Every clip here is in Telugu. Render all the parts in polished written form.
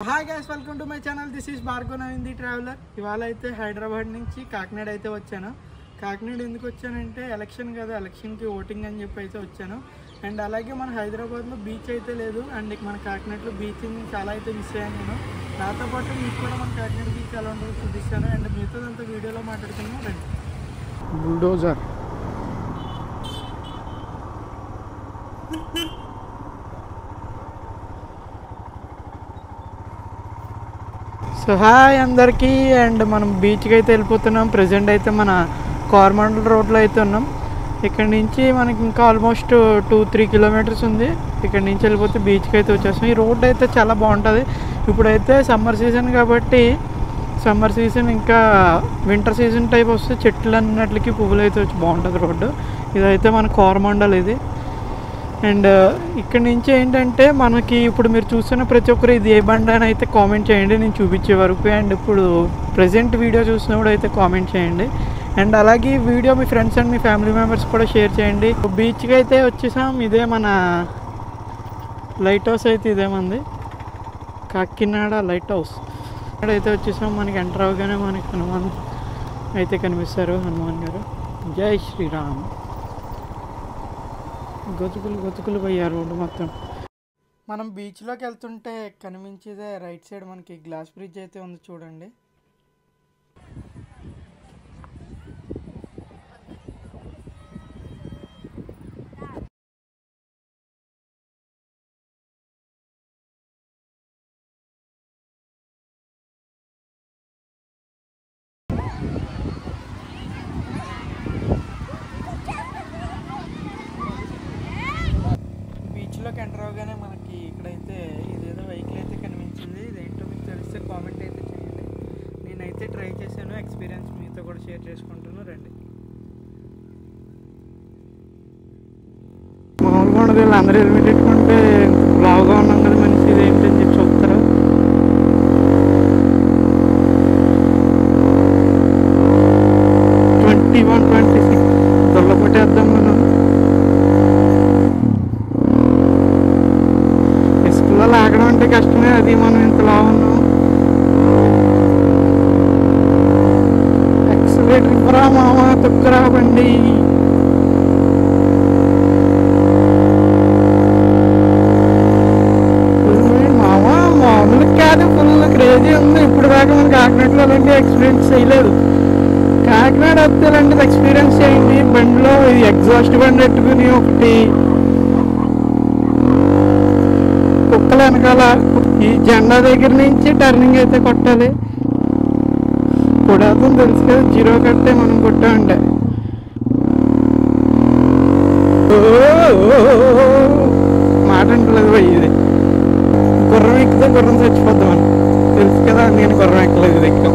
Hi guys, welcome to my channel. This is Bhargav Naveen traveller. ఇవాళ అయితే హైదరాబాద్ నుంచి కాకినాడ అయితే వచ్చాను. కాకినాడ ఎందుకు వచ్చానంటే ఎలక్షన్ కదా, ఎలక్షన్కి ఓటింగ్ అని చెప్పి అయితే వచ్చాను. అండ్ అలాగే మన హైదరాబాద్లో బీచ్ అయితే లేదు, అండ్ మన కాకినాడలో బీచ్ చాలా అయితే మిస్ అయ్యాను నేను. నాతో పాటు మీకు కూడా మన కాకినాడ బీచ్ ఎలా ఉంటుందో చూపిస్తాను. అండ్ మీతో అంతా వీడియోలో మాట్లాడుతున్నాను. రండి. బుల్డోజర్ సో హాయ్ అందరికీ. అండ్ మనం బీచ్కి అయితే వెళ్ళిపోతున్నాం. ప్రజెంట్ అయితే మన కోరమండల్ రోడ్లో అయితే ఉన్నాం. ఇక్కడ నుంచి మనకి ఇంకా ఆల్మోస్ట్ 2-3 కిలోమీటర్స్ ఉంది. ఇక్కడ నుంచి వెళ్ళిపోతే బీచ్కి అయితే వచ్చేస్తాం. ఈ రోడ్ అయితే చాలా బాగుంటుంది. ఇప్పుడైతే సమ్మర్ సీజన్ కాబట్టి సమ్మర్ సీజన్ ఇంకా వింటర్ సీజన్ టైప్ వస్తే చెట్లు అన్నట్లకి పువ్వులు అయితే వచ్చి బాగుంటుంది రోడ్డు. ఇదైతే మన కోరమండల్ ఇది. అండ్ ఇక్కడ నుంచి ఏంటంటే మనకి ఇప్పుడు మీరు చూస్తున్న ప్రతి ఒక్కరు ఇది ఏ బండి అని అయితే కామెంట్ చేయండి నేను చూపించే వరకు. అండ్ ఇప్పుడు ప్రజెంట్ వీడియో చూసినప్పుడు అయితే కామెంట్ చేయండి. అండ్ అలాగే video me friends and me family members కూడా షేర్ చేయండి. బీచ్కి అయితే వచ్చేసాం. ఇదే మన లైట్ హౌస్ అయితే ఇదేమంది కాకినాడ లైట్ హౌస్. ఇక్కడ అయితే వచ్చేసాం. మనకి ఎంటర్ అవగానే మనకి హనుమాన్ అయితే కనిపిస్తారు. హనుమాన్ గారు జై శ్రీరామ్. గతుకులు పోయారు రోడ్డు మొత్తం. మనం బీచ్లోకి వెళ్తుంటే కనిపించేదే రైట్ సైడ్ మనకి గ్లాస్ బ్రిడ్జ్ అయితే ఉంది చూడండి. బీచ్లోకి ఎంటర్ అవగానే మనకి ఇక్కడైతే ఇదేదో వెహికల్ అయితే కనిపించింది. ఇదేంటో మీకు తెలిస్తే కామెంట్ అయితే చేయండి. నేనైతే ట్రై చేశాను, ఎక్స్పీరియన్స్ మీతో కూడా షేర్ చేసుకుంటాను. రండి. మామూలుగా ఉండదు, వీళ్ళందరూ హెల్మెట్ పెట్టుకుంటే లావుగా ఉన్నాం కదా మనిషి, ఇదేంటని చెప్పి చూస్తారు. దొల్లపట్టేద్దాం మనం. ఇసుకలో లాగడం అంటే కష్టమే, అది మనం ఇంతలా ఉన్నాం. ఎక్సలేటర్ ఇవ్వరా మామ, తొక్కురా బండి. మామ మామూలు కాదు, ఫుల్ క్రేజీ ఉంది. ఇప్పుడు దాకా మనం కాకినాడలో అలాంటి ఎక్స్పీరియన్స్ చేయలేదు. కాకినాడ వస్తే ఇలాంటిది ఎక్స్పీరియన్స్ చేయండి. బండిలో ఇది ఎగ్జాస్ట్ బండి పెట్టుకుని ఒకటి కుక్కల వెనకాల ఈ జెండా దగ్గర నుంచి టర్నింగ్ అయితే కొట్టాలి. కొడేద్దాం తెలుసు కదా, జీరో కట్టే మనం కొట్టామంటే. మాట అంటలేదు పోయి. ఇది గుర్రం ఎక్కితే గుర్రం చచ్చిపోద్దాం అని తెలుసు కదా, నేను గుర్రం ఎక్కలేదు. ఇది ఎక్కాం.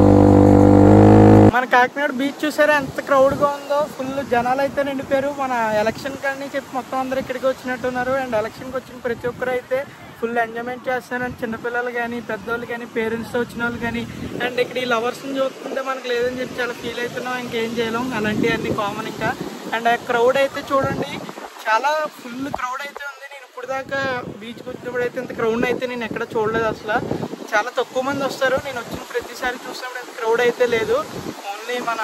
మన కాకినాడ బీచ్ చూసారా ఎంత క్రౌడ్గా ఉందో. ఫుల్ జనాలు అయితే నిండిపోయారు. మన ఎలక్షన్ కానీ చెప్పి మొత్తం అందరూ ఇక్కడికి వచ్చినట్టున్నారు. అండ్ ఎలక్షన్కి వచ్చిన ప్రతి ఒక్కరు అయితే ఫుల్ ఎంజాయ్మెంట్ చేస్తున్నారు. అండ్ చిన్నపిల్లలు కానీ పెద్దవాళ్ళు కానీ పేరెంట్స్తో వచ్చిన వాళ్ళు కానీ. అండ్ ఇక్కడ ఈ లవర్స్ని చూస్తుంటే మనకు లేదని చెప్పి చాలా ఫీల్ అవుతున్నాం. ఇంకేం చేయలేం, అలాంటివన్నీ కామన్ ఇంకా. అండ్ ఆ క్రౌడ్ అయితే చూడండి, చాలా ఫుల్ క్రౌడ్ అయితే ఉంది. నేను ఇప్పుడు దాకా బీచ్కి వచ్చినప్పుడు అయితే ఇంత క్రౌడ్ అయితే నేను ఎక్కడ చూడలేదు అసలు. చాలా తక్కువ మంది వస్తారు. నేను వచ్చిన ప్రతిసారి చూసినప్పుడు ఇంత క్రౌడ్ అయితే లేదు. ఓన్లీ మన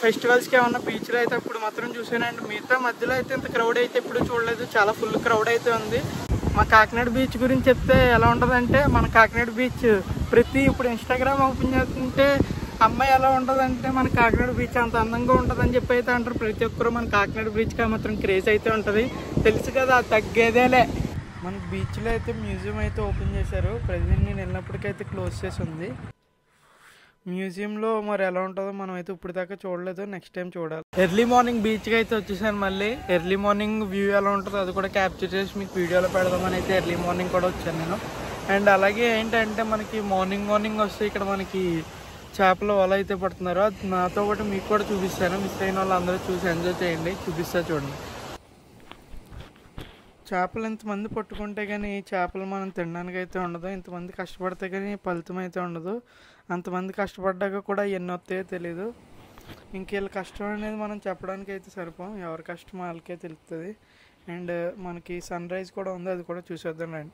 ఫెస్టివల్స్కి ఏమన్నా బీచ్లో అయితే అప్పుడు మాత్రం చూసాను. అండ్ మిగతా మధ్యలో అయితే ఇంత క్రౌడ్ అయితే ఎప్పుడు చూడలేదు. చాలా ఫుల్ క్రౌడ్ అయితే ఉంది. మా కాకినాడ బీచ్ గురించి చెప్తే ఎలా ఉంటుందంటే, మన కాకినాడ బీచ్ ఇప్పుడు ఇన్స్టాగ్రామ్ ఓపెన్ చేస్తుంటే అమ్మాయి ఎలా ఉంటుందంటే మన కాకినాడ బీచ్ అంత అందంగా ఉంటుందని చెప్పి అయితే అంటారు ప్రతి ఒక్కరు. మన కాకినాడ బీచ్కి మాత్రం క్రేజ్ అయితే ఉంటుంది. తెలుసు కదా, తగ్గేదేలే. మనకి బీచ్లో అయితే మ్యూజియం అయితే ఓపెన్ చేశారు. ప్రజెంట్ నేను వెళ్ళినప్పటికైతే క్లోజ్ చేసి ఉంది. మ్యూజియంలో మరి ఎలా ఉంటుందో మనం అయితే ఇప్పుడు దాకా చూడలేదు, నెక్స్ట్ టైం చూడాలి. ఎర్లీ మార్నింగ్ బీచ్కి అయితే వచ్చేసాను. మళ్ళీ ఎర్లీ మార్నింగ్ వ్యూ ఎలా ఉంటుందో అది కూడా క్యాప్చర్ చేసి మీకు వీడియోలో పెడదామని అయితే ఎర్లీ మార్నింగ్ కూడా వచ్చాను నేను. అండ్ అలాగే ఏంటంటే మనకి మార్నింగ్ వస్తే ఇక్కడ మనకి చేపల వల అయితే పడుతున్నారు. అది నాతో పాటు మీకు కూడా చూపిస్తాను. మిస్ అయిన వాళ్ళు అందరూ చూసి ఎంజాయ్ చేయండి. చూపిస్తా చూడండి. చేపలు ఇంతమంది పట్టుకుంటే కానీ చేపలు మనం తినడానికి అయితే ఉండదు. ఇంతమంది కష్టపడితే కానీ ఫలితం అయితే ఉండదు. అంతమంది కష్టపడ్డాక కూడా ఎన్ని వస్తాయో తెలీదు. ఇంకేళ్ళ కష్టం అనేది మనం చెప్పడానికి అయితే సరిపోం. ఎవరి కష్టం వాళ్ళకే తెలుస్తుంది. అండ్ మనకి సన్ రైజ్ కూడా ఉంది, అది కూడా చూసేద్దాం రండి.